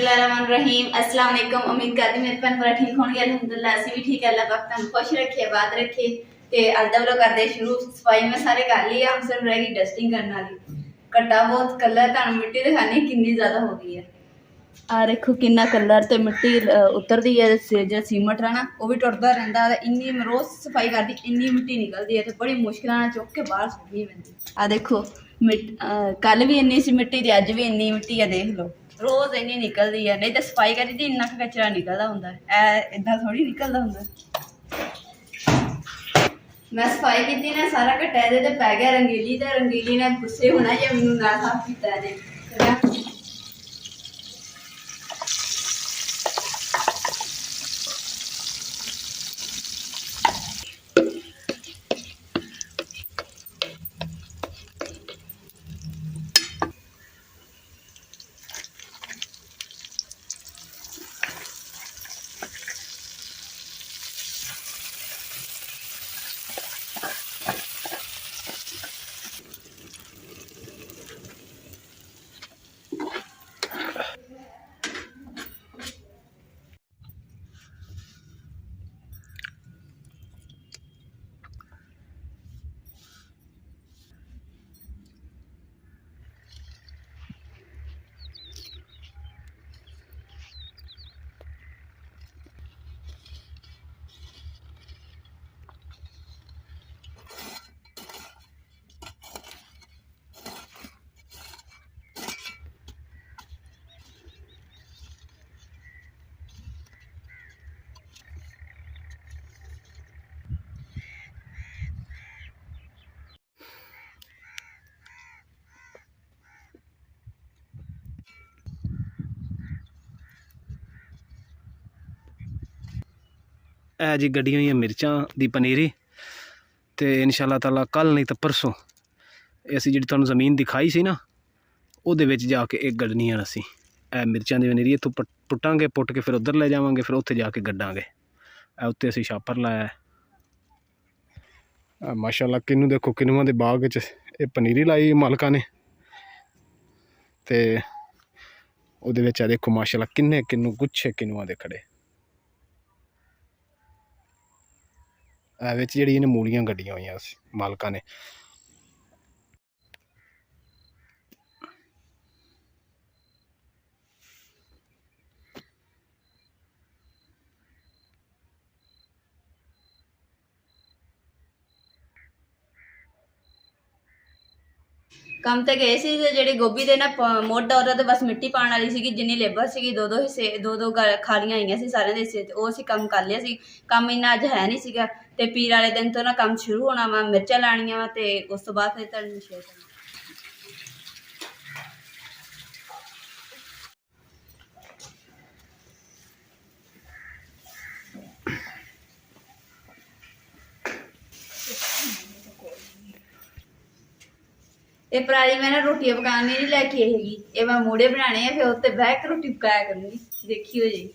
बिस्मिल्लाहिर्रहमानिर्रहीम। अस्सलाम वालेकुम। उम्मीद करती मेरे भैन भरा ठीक होंगे। अल्हम्दुलिल्लाह असी भी ठीक है। अल्लाह पाक तुहानू खुश रखे, आबाद रखे। ते अज दा व्लॉग करदे शुरू। सफाई में सारे कर ली है, सिर्फ रह गई डस्टिंग करने वाली। घट्टा बहुत कलर तुहानू मिट्टी दिखानी कितनी ज्यादा हो गई है। आ देखो कितना कलर ते मिट्टी उतरदी है। जो सीमट है ना वो भी टुटदा रहिंदा है। इन्नी रोज सफाई करदी इन्नी मिट्टी निकलदी है ते बड़ी मुश्किल नाल चुक के बाहर सुट्टनी पैंदी। आ देखो कल भी इन्नी सी मिट्टी ते अज भी इन्नी मिट्टी है, देख लो। रोज इन्नी निकलदी है, नहीं तो सफाई करी दी इन्ना कचरा निकलदा हुंदा है, इदां थोड़ी निकलदा हुंदा। मैं सफाई की ना, सारा घट्टा इहदे ते पै गया रंगीली ते रंगीली ने गुस्से होना जे मैनूं ना साफ कीता इहने। ਇਹ ਜੀ ਗੱਡੀਆਂ ਹੋਈਆਂ ਮਿਰਚਾਂ ਦੀ ਪਨੀਰੀ ਤੇ ਇਨਸ਼ਾਅੱਲਾ ਤਾਲਾ ਕੱਲ ਨਹੀਂ ਤਾਂ ਪਰਸੋਂ ਅਸੀਂ ਜਿਹੜੀ ਤੁਹਾਨੂੰ ਜ਼ਮੀਨ ਦਿਖਾਈ ਸੀ ਨਾ ਉਹਦੇ ਵਿੱਚ ਜਾ ਕੇ ਇੱਕ ਗੱਡਣੀਆਂ ਅਸੀਂ ਇਹ ਮਿਰਚਾਂ ਦੀ ਪਨੀਰੀ ਇੱਥੋਂ ਪੁੱਟਾਂਗੇ, ਪੁੱਟ ਕੇ ਫਿਰ ਉੱਧਰ ਲੈ ਜਾਵਾਂਗੇ, ਫਿਰ ਉੱਥੇ ਜਾ ਕੇ ਗੱਡਾਂਗੇ। ਇਹ ਉੱਤੇ ਅਸੀਂ ਛਾਪਰ ਲਾਇਆ ਹੈ। ਮਾਸ਼ਾਅੱਲਾ ਕਿੰਨੂ ਦੇਖੋ, ਕਿੰਨੂਆਂ ਦੇ ਬਾਗ ਵਿੱਚ ਇਹ ਪਨੀਰੀ ਲਾਈ ਮਾਲਕਾਂ ਨੇ ਤੇ ਉਹਦੇ ਵਿੱਚ ਆ ਦੇਖੋ ਮਾਸ਼ਾਅੱਲਾ ਕਿੰਨੇ ਕਿੰਨੂ ਗੁੱਛੇ ਕਿੰਨੂਆਂ ਦੇ ਖੜੇ। ਵਿੱਚ ਜਿਹੜੀ ਇਹਨੇ ਮੂਲੀਆਂ ਗੱਡੀਆਂ ਹੋਈਆਂ ਸੀ ਮਾਲਕਾਂ ਨੇ। ਕੰਮ ਤੇ ਗਏ ਸੀ ਤੇ ਜਿਹੜੀ ਗੋਭੀ ਦੇ ਨਾ ਮੋਢ ਔਰ ਤੇ ਬਸ ਮਿੱਟੀ ਪਾਉਣ ਵਾਲੀ ਸੀਗੀ। ਜਿੰਨੀ ਲੇਬਰ ਸੀਗੀ ਦੋ ਦੋ ਹਿੱਸੇ, ਦੋ ਖਾਲੀਆਂ ਆਈਆਂ ਸੀ ਸਾਰਿਆਂ ਦੇ ਹਿੱਸੇ ਤੇ ਉਹ ਅਸੀਂ ਕੰਮ ਕਰ ਲਿਆ ਸੀ। ਕੰਮ ਇੰਨਾ ਅੱਜ ਹੈ ਨਹੀਂ ਸੀਗਾ ਤੇ ਪੀਰ ਵਾਲੇ ਦਿਨ ਤੋਂ ਨਾ ਕੰਮ ਸ਼ੁਰੂ ਹੋਣਾ ਵਾ, ਮਿਰਚਾਂ ਲਾਣੀਆਂ ਵਾ ਤੇ ਉਸ ਤੋਂ ਬਾਅਦ ਫਿਰ ਤੁਹਾਨੂੰ ਸ਼ੇਅਰ ਕਰਾਂਗੇ। ਇਹ ਪਰਾਲੀ ਮੈਂ ਨਾ ਰੋਟੀਆਂ ਪਕਾਉਣ ਨਹੀਂ ਲੈ ਕੇ ਆਈ ਹੈਗੀ, ਇਹ ਮੈਂ ਮੂੜੇ ਬਣਾਉਣੇ ਆ, ਫਿਰ ਉੱਤੇ ਬਹਿ ਕੇ ਰੋਟੀ ਪਕਾਇਆ ਕਰੂੰਗੀ, ਦੇਖਿਓ ਜੀ।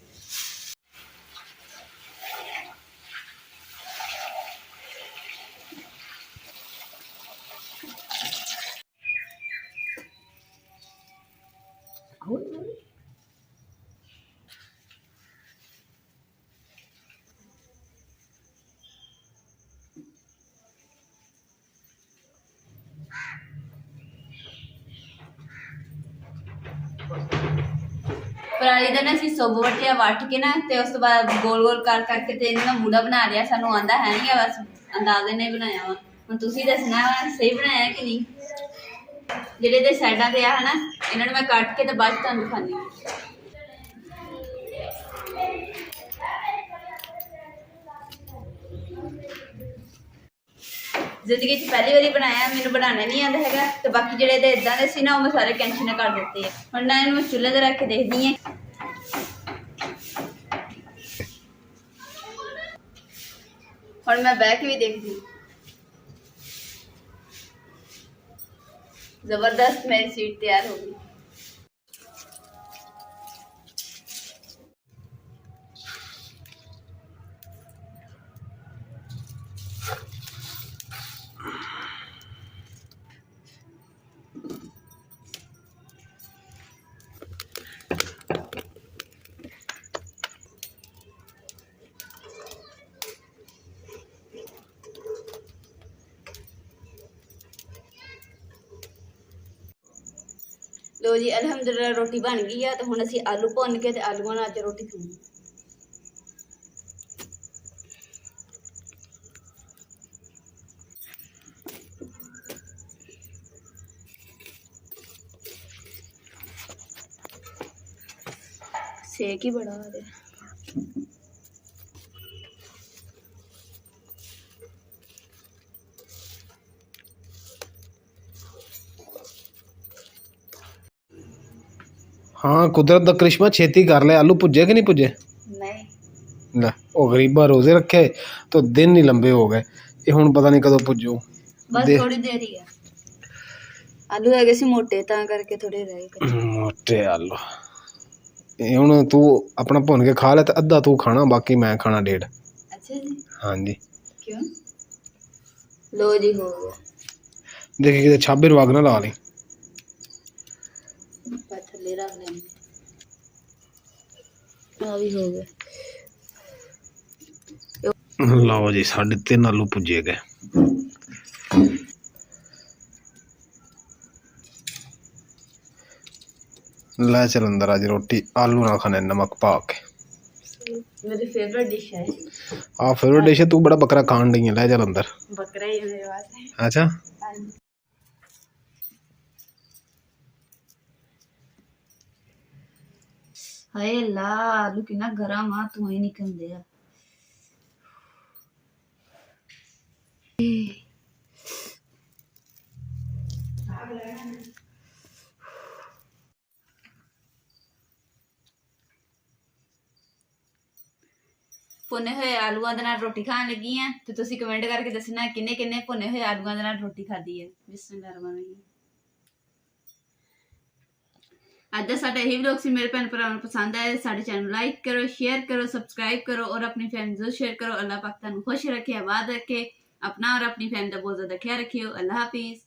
पराली का ना असीं सुब वटिया वट के ना ते उस तो बाद गोल गोल कर करके ते इन्हां दा मूड़ा बना लिया। सानूं आंदा है नहीं है, बस अंदाजे ने बनाया वा। हुण तुसीं दसना सही बनाया कि नहीं। जिहड़े दे साइडां ते आ ना इन्हां नूं मैं कट के ते बाद तुहानूं दिखानी। जिंदगी च पहली बारी बनाया, मैनूं बनाने नहीं आंदा हैगा ते बाकी जिहड़े ते इदां दे सी ना वो मैं सारे कैंची नाल कर दित्ते आ। हुण ना इहनूं चुल्हे ते रख के देखदी हां। हुण मैं बह के भी देखदी। जबरदस्त मेरी सीट तैयार हो गई। ਲੋ ਜੀ ਅਲਹਮਦੁਲਿਲਾ ਰੋਟੀ ਬਣ ਗਈ ਆ ਤੇ ਹੁਣ ਅਸੀਂ ਆਲੂ ਭੁੰਨ ਕੇ ਤੇ ਆਲੂਆਂ ਨਾਲ ਅੱਜ ਰੋਟੀ ਖਾਣੀ। सेक ही बड़ा आ रहा। हाँ कुदरत का करिश्मा छेती कर ले। आलू पुजे कि नहीं पुजे? नहीं ले ओ गरीबा रोजे रखे तो दिन ही लंबे हो गए, ये हुण पता नहीं कदों पुजू। बस थोड़ी देर ही है। आलू है सी मोटे ता करके थोड़े रह गए मोटे आलू। ये हुण तू अपना भुन के खा ले ते अद्धा तू खाना, बाकी मैं खाना 1.5। अच्छा जी। हाँ जी। क्यों? लो जी हो गया। देखी किते छाबे रवाग ना ला ली। थल्ले रख लेंगे। आ भी हो गया। लो जी 3.5 आलू पुजे गए। लै चल अंदर आज रोटी आलू ना खाने नमक पा के। मेरी फेवरेट डिश है। आ फेवरेट डिश है, तू बड़ा बकरा खान रही है। लै चल अंदर। बकरा ही है मेरे वास्ते। अच्छा हाय अल्लाह आलू कितना गरम आ, तू ही निकल दे। ਭੁੰਨੇ ਹੋਏ ਆਲੂਆਂ ਦੇ ਨਾਲ ਰੋਟੀ ਖਾਣ ਲੱਗੀ ਆ ਤੇ ਤੁਸੀਂ ਕਮੈਂਟ ਕਰਕੇ ਦੱਸਣਾ ਕਿੰਨੇ ਕਿੰਨੇ ਭੁੰਨੇ ਹੋਏ ਆਲੂਆਂ ਦੇ ਨਾਲ ਰੋਟੀ ਖਾਧੀ ਹੈ। ਬਿਸਮਿਲ੍ਲਾਹਿਰ ਰਹਿਮਾਨਿਰ ਰਹੀਮ। ਅੱਜ ਦਾ ਸਾਡਾ ਇਹ ਵਲੌਗ ਸੀ। ਮੇਰੇ ਭੈਣ ਭਰਾਵਾਂ ਨੂੰ ਪਸੰਦ ਆਇਆ ਸਾਡੇ ਚੈਨਲ ਨੂੰ ਲਾਈਕ ਕਰੋ, शेयर करो, सब्सक्राइब करो और अपनी फैमिली जरूर शेयर करो। अल्लाह पाक तुहानू खुश रखे, आबाद रखे। अपना और अपनी फैमिली का बहुत ज़्यादा ख्याल रखियो। अल्लाह हाफिज़।